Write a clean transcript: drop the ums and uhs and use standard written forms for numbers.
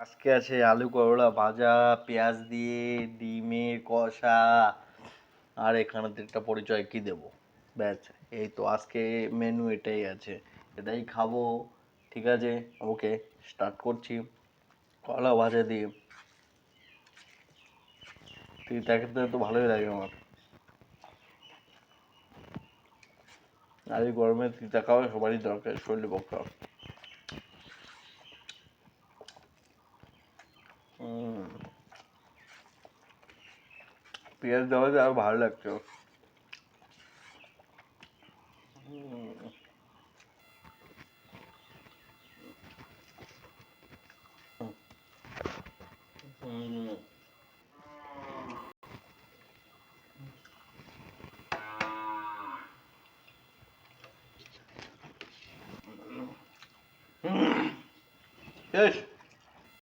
আজকে আছে আলু করলা ভাজা, পেঁয়াজ দিয়ে ডিমের কষা, আর এখানে তো একটা পরিচয় কি দেব। ব্যাস, এই তো আজকে মেনু এটাই আছে, এটাই খাবো। ঠিক আছে, ওকে, স্টার্ট করছি কলা ভাজা দিয়ে। তুই দেখতে তো ভালোই লাগে আমার। আর এই গরমে তিতা খাওয়া সবারই দরকার শরীরের পক্ষে। পেঁয়াজ দেওয়াতে আরো ভালো লাগছে। শেষ।